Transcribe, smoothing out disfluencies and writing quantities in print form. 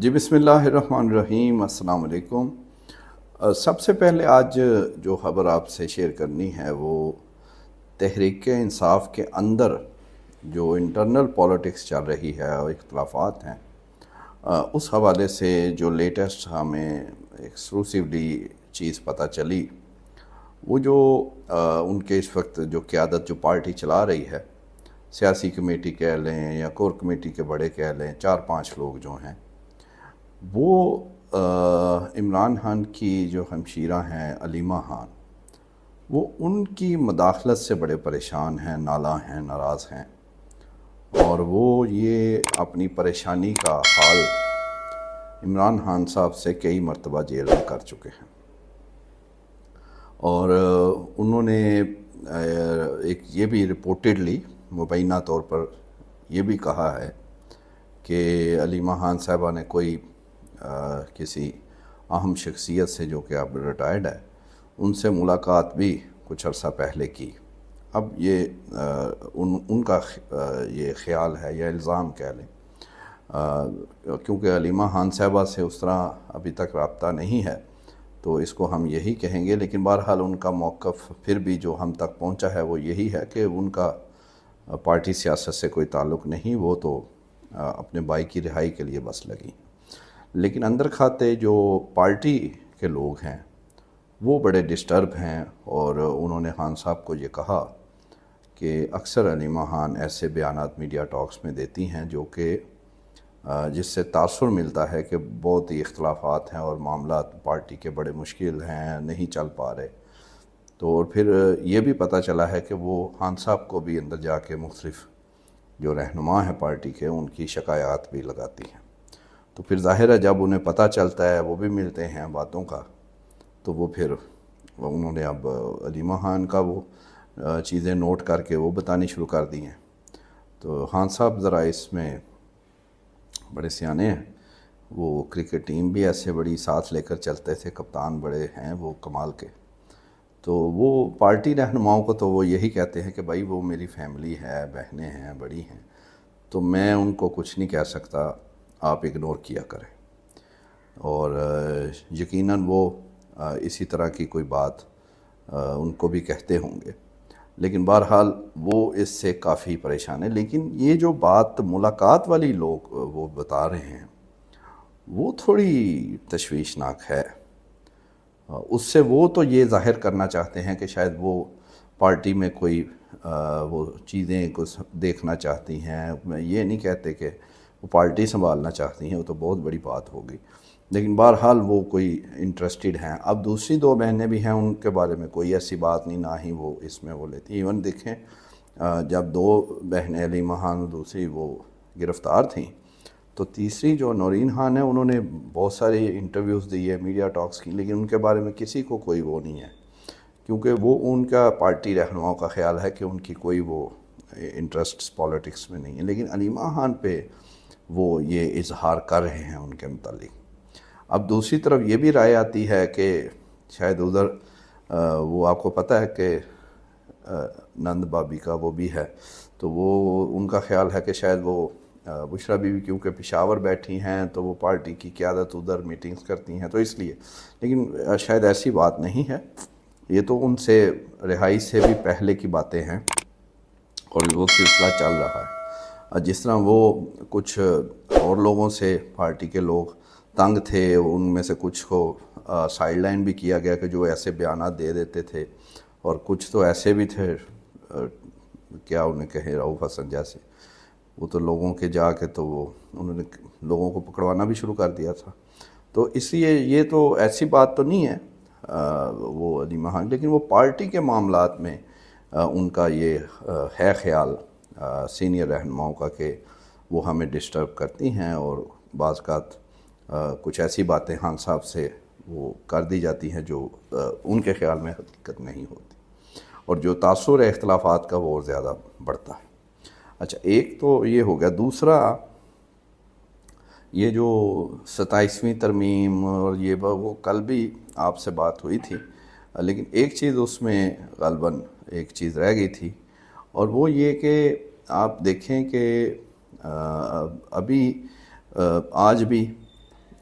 جی بسم اللہ الرحمن الرحیم، السلام علیکم۔ سب سے پہلے آج جو خبر آپ سے شیئر کرنی ہے وہ تحریک انصاف کے اندر جو انٹرنل پولیٹکس چل رہی ہے اور اختلافات ہیں، اس حوالے سے جو لیٹسٹ ہمیں ایکسکلوسیولی چیز پتہ چلی، وہ جو ان کے اس وقت جو قیادت جو پارٹی چلا رہی ہے، سیاسی کمیٹی کہہ لیں یا کور کمیٹی کے بڑے کہہ لیں، 4-5 لوگ جو ہیں وہ عمران خان کی جو ہمشیرہ ہیں علیمہ خان، وہ ان کی مداخلت سے بڑے پریشان ہیں، نالاں ہیں، ناراض ہیں، اور وہ یہ اپنی پریشانی کا حال عمران خان صاحب سے کئی مرتبہ جیل میں کر چکے ہیں، اور انہوں نے ایک یہ بھی رپورٹڈلی مبینہ طور پر یہ بھی کہا ہے کہ علیمہ خان صاحبہ نے کوئی کسی اہم شخصیت سے جو کہ اب ریٹائرڈ ہے ان سے ملاقات بھی کچھ عرصہ پہلے کی۔ اب یہ ان کا یہ خیال ہے یا الزام کہہ لیں، کیونکہ علیمہ خان صاحبہ سے اس طرح ابھی تک رابطہ نہیں ہے تو اس کو ہم یہی کہیں گے، لیکن بہرحال ان کا موقف پھر بھی جو ہم تک پہنچا ہے وہ یہی ہے کہ ان کا پارٹی سیاست سے کوئی تعلق نہیں، وہ تو اپنے بھائی کی رہائی کے لیے بس لگی۔ لیکن اندر کھاتے جو پارٹی کے لوگ ہیں وہ بڑے ڈسٹرب ہیں، اور انہوں نے خان صاحب کو یہ کہا کہ اکثر علیمہ خان ایسے بیانات میڈیا ٹاکس میں دیتی ہیں جو کہ جس سے تاثر ملتا ہے کہ بہت ہی اختلافات ہیں اور معاملات پارٹی کے بڑے مشکل ہیں، نہیں چل پا رہے۔ تو اور پھر یہ بھی پتہ چلا ہے کہ وہ خان صاحب کو بھی اندر جا کے مختلف جو رہنما ہیں پارٹی کے ان کی شکایات بھی لگاتی ہیں۔ تو پھر ظاہر ہے جب انہیں پتہ چلتا ہے، وہ بھی ملتے ہیں باتوں کا، تو وہ پھر انہوں نے اب علیمہ خان کا وہ چیزیں نوٹ کر کے وہ بتانی شروع کر دی ہیں۔ تو خان صاحب ذرا اس میں بڑے سیانے ہیں، وہ کرکٹ ٹیم بھی ایسے بڑی ساتھ لے کر چلتے تھے، کپتان بڑے ہیں وہ کمال کے، تو وہ پارٹی رہنماؤں کو تو وہ یہی کہتے ہیں کہ بھائی وہ میری فیملی ہے، بہنیں ہیں، بڑی ہیں، تو میں ان کو کچھ نہیں کہہ سکتا، آپ اگنور کیا کریں۔ اور یقیناً وہ اسی طرح کی کوئی بات ان کو بھی کہتے ہوں گے، لیکن بہرحال وہ اس سے کافی پریشان ہے۔ لیکن یہ جو بات ملاقات والی لوگ وہ بتا رہے ہیں وہ تھوڑی تشویشناک ہے۔ اس سے وہ تو یہ ظاہر کرنا چاہتے ہیں کہ شاید وہ پارٹی میں کوئی وہ چیزیں کچھ دیکھنا چاہتی ہیں، میں یہ نہیں کہتے کہ وہ پارٹی سنبھالنا چاہتی ہیں، وہ تو بہت بڑی بات ہوگی، لیکن بہرحال وہ کوئی انٹرسٹڈ ہیں۔ اب دوسری 2 بہنیں بھی ہیں، ان کے بارے میں کوئی ایسی بات نہیں، نہ ہی وہ اس میں وہ لیتی۔ ایون دیکھیں جب 2 بہنیں علیمہ خان اور دوسری وہ گرفتار تھیں، تو تیسری جو نورین خان ہے انہوں نے بہت سارے انٹرویوز دی ہے، میڈیا ٹاکس کی، لیکن ان کے بارے میں کسی کو کوئی وہ نہیں ہے، کیونکہ وہ ان کا پارٹی رہنماؤں کا خیال ہے کہ ان کی کوئی وہ انٹرسٹس پالیٹکس میں نہیں ہے، لیکن علیمہ خان پہ وہ یہ اظہار کر رہے ہیں ان کے متعلق۔ اب دوسری طرف یہ بھی رائے آتی ہے کہ شاید ادھر وہ آپ کو پتہ ہے کہ نند بابی کا وہ بھی ہے، تو وہ ان کا خیال ہے کہ شاید وہ بشرا بی وی کیونکہ پشاور بیٹھی ہیں تو وہ پارٹی کی قیادت ادھر میٹنگز کرتی ہیں تو اس لیے، لیکن شاید ایسی بات نہیں ہے، یہ تو ان سے رہائی سے بھی پہلے کی باتیں ہیں اور وہ سلسلہ چل رہا ہے۔ جس طرح وہ کچھ اور لوگوں سے پارٹی کے لوگ تنگ تھے، ان میں سے کچھ کو سائیڈ لائن بھی کیا گیا کہ جو ایسے بیانات دے دیتے تھے، اور کچھ تو ایسے بھی تھے کیا انہیں کہے رؤف حسن جیسے، وہ تو لوگوں کے جا کے تو وہ انہوں نے لوگوں کو پکڑوانا بھی شروع کر دیا تھا۔ تو اس لیے یہ تو ایسی بات تو نہیں ہے وہ علیمہ خان، لیکن وہ پارٹی کے معاملات میں ان کا یہ ہے خیال سینئر رہنماؤں کا کہ وہ ہمیں ڈسٹرب کرتی ہیں، اور بعض اوقات کچھ ایسی باتیں خان صاحب سے وہ کر دی جاتی ہیں جو ان کے خیال میں حقیقت نہیں ہوتی، اور جو تاثر ہے اختلافات کا وہ اور زیادہ بڑھتا ہے۔ اچھا، ایک تو یہ ہو گیا۔ دوسرا یہ جو 27ویں ترمیم اور یہ وہ کل بھی آپ سے بات ہوئی تھی، لیکن ایک چیز اس میں غالباً ایک چیز رہ گئی تھی، اور وہ یہ کہ آپ دیکھیں کہ ابھی آج بھی